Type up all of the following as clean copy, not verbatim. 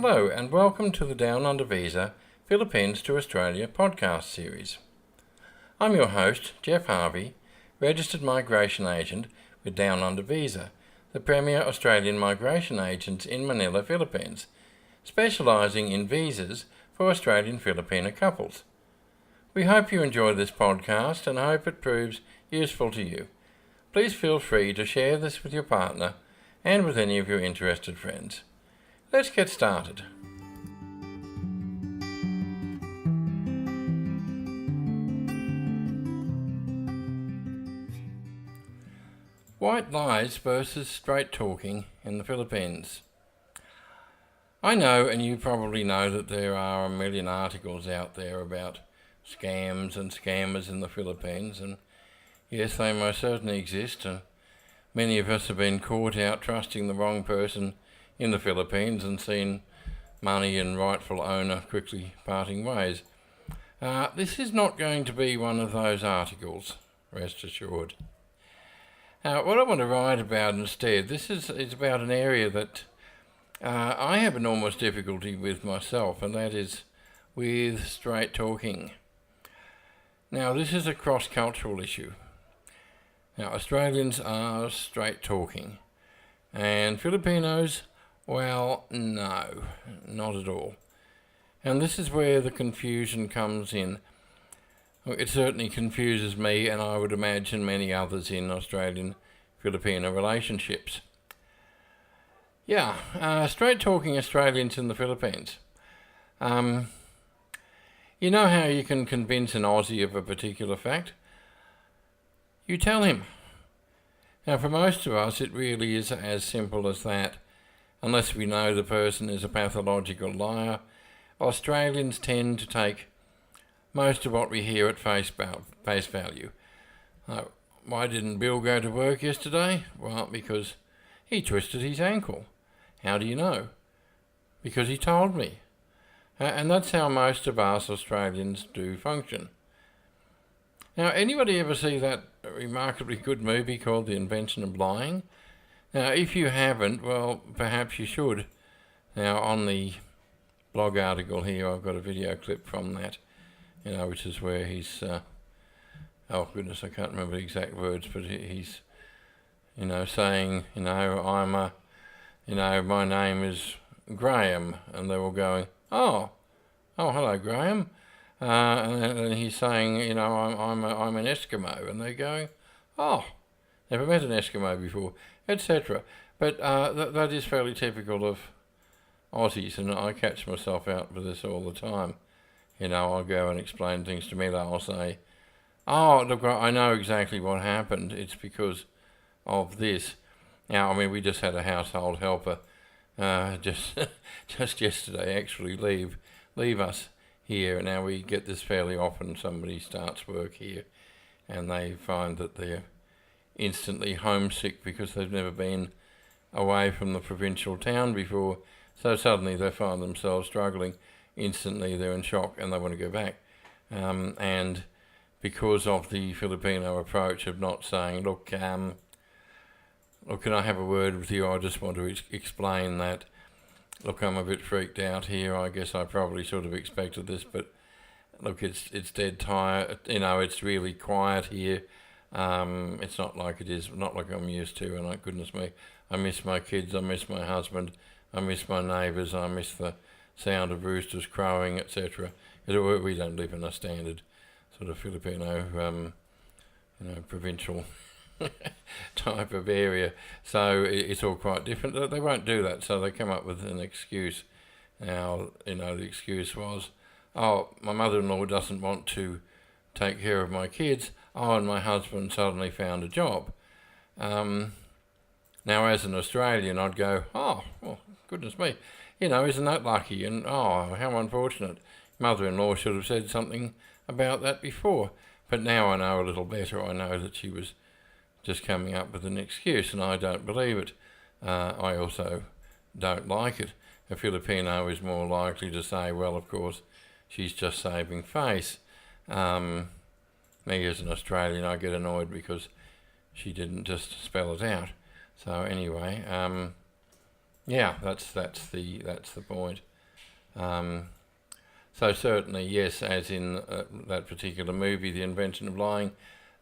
Hello and welcome to the Down Under Visa Philippines to Australia podcast series. I'm your host, Jeff Harvey, registered migration agent with Down Under Visa, the premier Australian migration agent in Manila, Philippines, specialising in visas for Australian Filipino couples. We hope you enjoy this podcast and hope it proves useful to you. Please feel free to share this with your partner and with any of your interested friends. Let's get started. White lies versus straight talking in the Philippines. I know, and you probably know, that there are a million articles out there about scams and scammers in the Philippines, and yes, they most certainly exist. Many of us have been caught out trusting the wrong person in the Philippines and seen money and rightful owner quickly parting ways. This is not going to be one of those articles, rest assured. What I want to write about instead, this is about an area that I have enormous difficulty with myself, and that is with straight talking. Now, this is a cross-cultural issue. Now, Australians are straight talking, and Filipinos, well, no, not at all. And this is where the confusion comes in. It certainly confuses me, and I would imagine many others in Australian Filipino relationships. Straight talking Australians in the Philippines. You know how you can convince an Aussie of a particular fact? You tell him. Now, for most of us, it really is as simple as that. Unless we know the person is a pathological liar, Australians tend to take most of what we hear at face value. Why didn't Bill go to work yesterday? Well, because he twisted his ankle. How do you know? Because he told me. And that's how most of us Australians do function. Now, anybody ever see that remarkably good movie called The Invention of Lying? Now, if you haven't, well, perhaps you should. Now, on the blog article here, I've got a video clip from that, which is where he's, I can't remember the exact words, but he's, saying, my name is Graham, and they're all going, oh, hello, Graham. And then he's saying, I'm an Eskimo, and they're going, oh, never met an Eskimo before, etc. But that is fairly typical of Aussies, and I catch myself out with this all the time. I'll go and explain things to Mila. I'll say, oh, look, I know exactly what happened. It's because of this. Now, we just had a household helper just yesterday actually leave us here. Now, we get this fairly often. Somebody starts work here and they find that they're instantly homesick because they've never been away from the provincial town before. So suddenly they find themselves struggling. Instantly they're in shock and they want to go back. And because of the Filipino approach of not saying, look, can I have a word with you? I just want to explain that, look, I'm a bit freaked out here. I guess I probably should have expected this, but look, it's dead tired. It's really quiet here. It's not like I'm used to, and goodness me, I miss my kids, I miss my husband, I miss my neighbours, I miss the sound of roosters crowing, etc. We don't live in a standard sort of Filipino, provincial type of area, so it's all quite different. They won't do that, so they come up with an excuse. Now, the excuse was, oh, my mother-in-law doesn't want to take care of my kids, and my husband suddenly found a job. Now, as an Australian, I'd go, oh, well, goodness me, isn't that lucky? And, oh, how unfortunate. Mother-in-law should have said something about that before. But now I know a little better. I know that she was just coming up with an excuse, and I don't believe it. I also don't like it. A Filipino is more likely to say, well, of course, she's just saving face. Me as an Australian, I get annoyed because she didn't just spell it out. So anyway, that's the point. So certainly, yes, as in that particular movie, The Invention of Lying,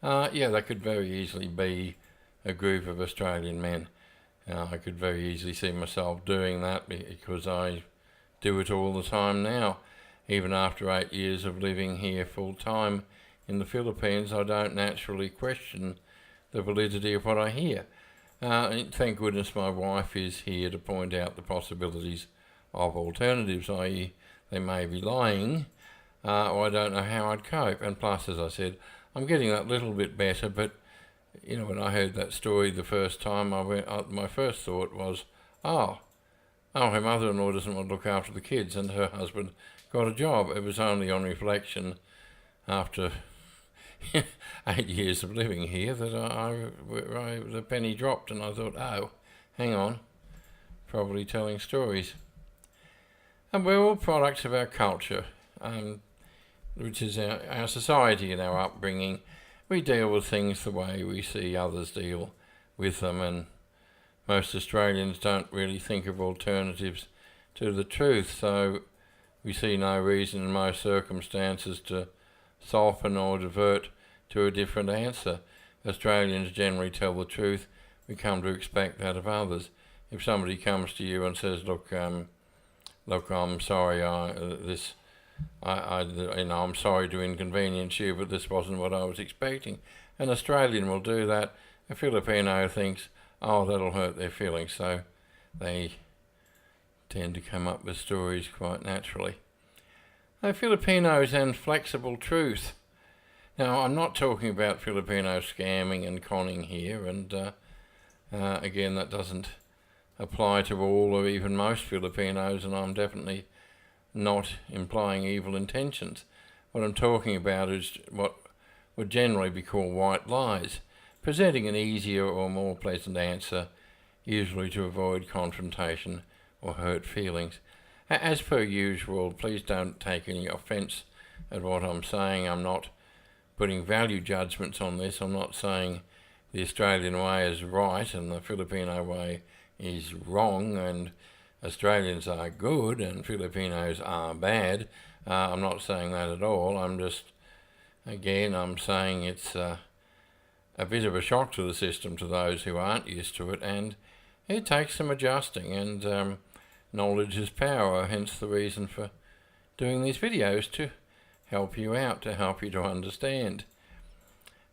yeah, that could very easily be a group of Australian men. I could very easily see myself doing that because I do it all the time now. Even after 8 years of living here full time in the Philippines, I don't naturally question the validity of what I hear. Thank goodness my wife is here to point out the possibilities of alternatives, i.e. they may be lying, or I don't know how I'd cope. And plus, as I said, I'm getting that little bit better, but when I heard that story the first time, my first thought was, oh, her mother-in-law doesn't want to look after the kids and her husband got a job. It was only on reflection after 8 years of living here that the penny dropped and I thought, oh, hang on, probably telling stories. And we're all products of our culture, which is our society and our upbringing. We deal with things the way we see others deal with them, and most Australians don't really think of alternatives to the truth, so we see no reason in most circumstances to soften or divert to a different answer. Australians generally tell the truth. We come to expect that of others. If somebody comes to you and says, look, I'm sorry, I'm sorry to inconvenience you, but this wasn't what I was expecting. An Australian will do that. A Filipino thinks, oh, that'll hurt their feelings, so they tend to come up with stories quite naturally. Filipinos and flexible truth. Now, I'm not talking about Filipino scamming and conning here, and again, that doesn't apply to all or even most Filipinos, and I'm definitely not implying evil intentions. What I'm talking about is what would generally be called white lies, presenting an easier or more pleasant answer, usually to avoid confrontation or hurt feelings. As per usual, please don't take any offence at what I'm saying. I'm not putting value judgments on this. I'm not saying the Australian way is right and the Filipino way is wrong, and Australians are good and Filipinos are bad. I'm not saying that at all. I'm saying it's a bit of a shock to the system to those who aren't used to it, and it takes some adjusting, and knowledge is power, hence the reason for doing these videos, to help you out, to help you to understand.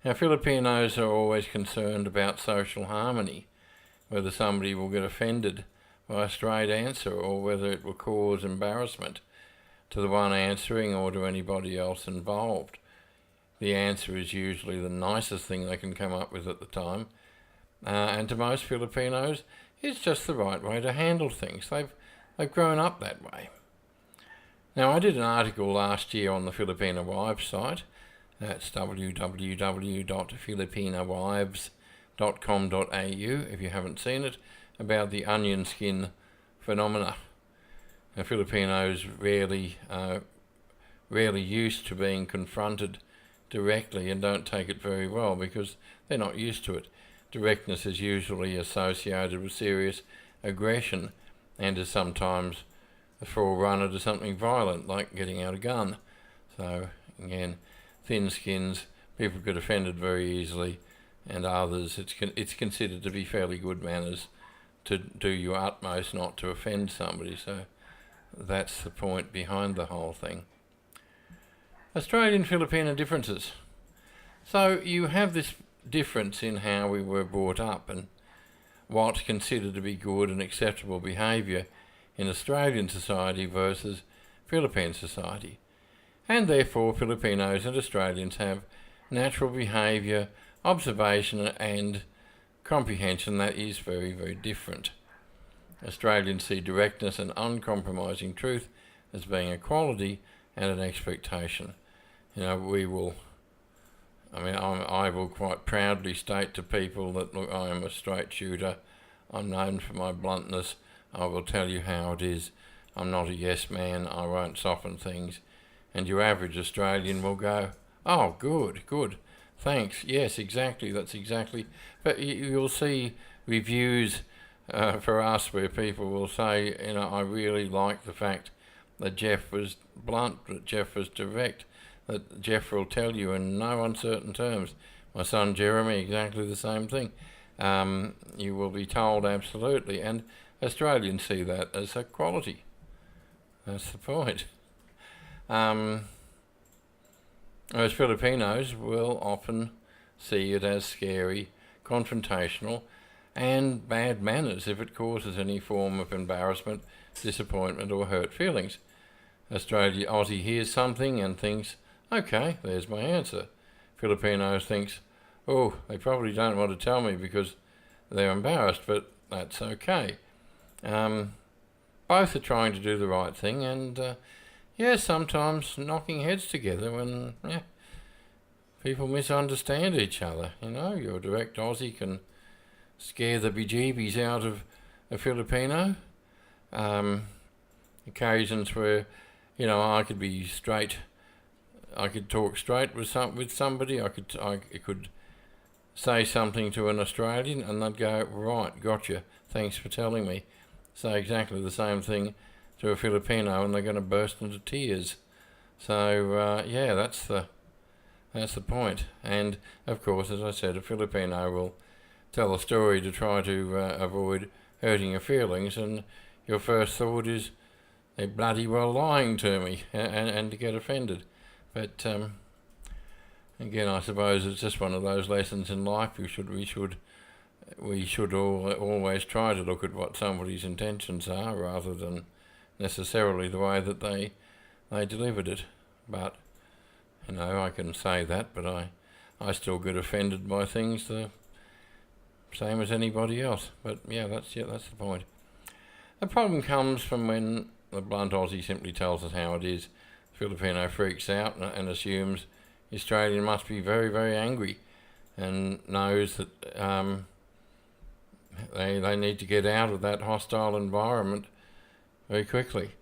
Now, Filipinos are always concerned about social harmony, whether somebody will get offended by a straight answer or whether it will cause embarrassment to the one answering or to anybody else involved. The answer is usually the nicest thing they can come up with at the time, and to most Filipinos, it's just the right way to handle things. They've grown up that way. Now, I did an article last year on the Filipino Wives site. That's www.filipinawives.com.au if you haven't seen it, about the onion skin phenomena. Now, Filipinos rarely used to being confronted directly and don't take it very well because they're not used to it. Directness is usually associated with serious aggression and is sometimes a forerunner to something violent, like getting out a gun. So, again, thin skins, people get offended very easily, and others, it's considered to be fairly good manners to do your utmost not to offend somebody. So that's the point behind the whole thing. Australian Filipino differences. So you have this difference in how we were brought up and what's considered to be good and acceptable behaviour in Australian society versus Philippine society. And therefore Filipinos and Australians have natural behaviour, observation and comprehension that is very, very different. Australians see directness and uncompromising truth as being a quality and an expectation. I will quite proudly state to people that, look, I am a straight shooter. I'm known for my bluntness. I will tell you how it is. I'm not a yes man. I won't soften things. And your average Australian will go, oh, good, thanks. Yes, exactly, that's exactly. But you'll see reviews for us where people will say, I really like the fact that Jeff was blunt, that Jeff was direct, that Jeff will tell you in no uncertain terms. My son Jeremy, exactly the same thing. You will be told absolutely, and Australians see that as a quality. That's the point. Whereas Filipinos will often see it as scary, confrontational, and bad manners if it causes any form of embarrassment, disappointment, or hurt feelings. Aussie hears something and thinks, okay, there's my answer. Filipinos thinks, oh, they probably don't want to tell me because they're embarrassed, but that's okay. Both are trying to do the right thing, and sometimes knocking heads together when people misunderstand each other. Your direct Aussie can scare the bejeebies out of a Filipino. Occasions where, I could be straight. I could talk straight with somebody. I could say something to an Australian, and they'd go, right, gotcha. Thanks for telling me. Say exactly the same thing to a Filipino, and they're going to burst into tears. So that's the point. And of course, as I said, a Filipino will tell a story to try to avoid hurting your feelings, and your first thought is, they're bloody well lying to me, and to get offended. But again, I suppose it's just one of those lessons in life. We should always try to look at what somebody's intentions are, rather than necessarily the way that they delivered it. But I can say that, but I still get offended by things the same as anybody else. But that's the point. The problem comes from when the blunt Aussie simply tells us how it is. Filipino freaks out and assumes the Australian must be very, very angry, and knows that they need to get out of that hostile environment very quickly.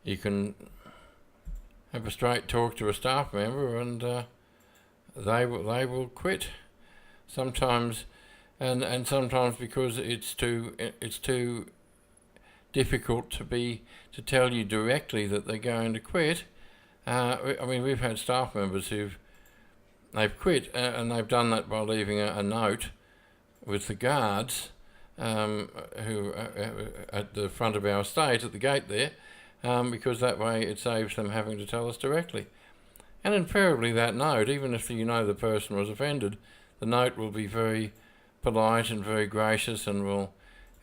You can have a straight talk to a staff member, and they will quit sometimes, and sometimes because it's too difficult to tell you directly that they're going to quit. We've had staff members they've quit, and they've done that by leaving a note with the guards who at the front of our estate at the gate there, because that way it saves them having to tell us directly. And invariably that note, even if the person was offended, the note will be very polite and very gracious, and will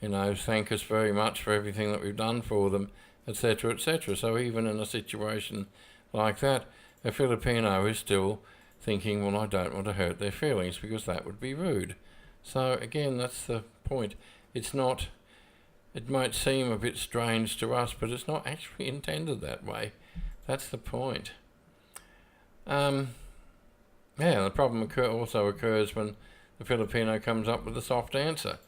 thank us very much for everything that we've done for them, etc., etc. So even in a situation like that, a Filipino is still thinking, well, I don't want to hurt their feelings because that would be rude. So again, that's the point. It might seem a bit strange to us, but it's not actually intended that way. That's the point. The problem also occurs when the Filipino comes up with a soft answer.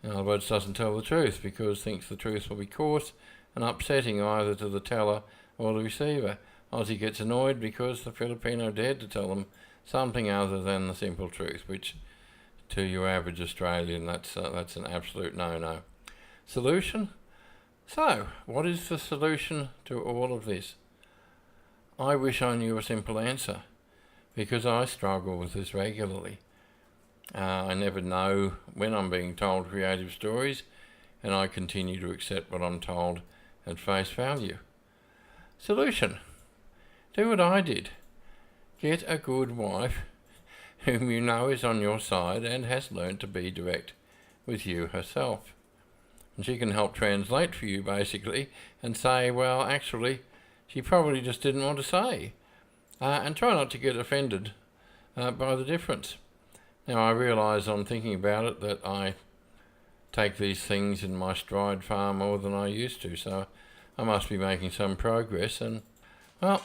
In other words, doesn't tell the truth because thinks the truth will be coarse and upsetting either to the teller or the receiver. Aussie gets annoyed because the Filipino dared to tell them something other than the simple truth, which to your average Australian, that's an absolute no-no. Solution? So, what is the solution to all of this? I wish I knew a simple answer, because I struggle with this regularly. I never know when I'm being told creative stories, and I continue to accept what I'm told at face value. Solution: do what I did. Get a good wife whom you know is on your side and has learned to be direct with you herself. And she can help translate for you, basically, and say, well, actually, she probably just didn't want to say. And try not to get offended by the difference. Now, I realise on thinking about it that I take these things in my stride far more than I used to, so I must be making some progress, and, well,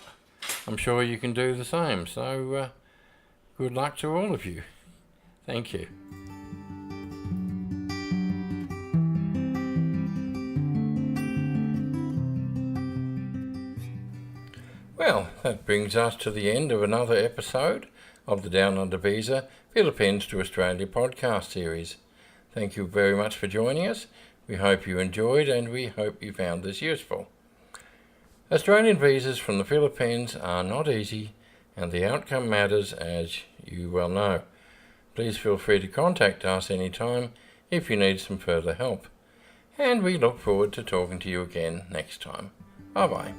I'm sure you can do the same. So, good luck to all of you. Thank you. Well, that brings us to the end of another episode of the Down Under Visa Philippines to Australia podcast series. Thank you very much for joining us. We hope you enjoyed, and we hope you found this useful. Australian visas from the Philippines are not easy, and the outcome matters, as you well know. Please feel free to contact us anytime if you need some further help. And we look forward to talking to you again next time. Bye bye.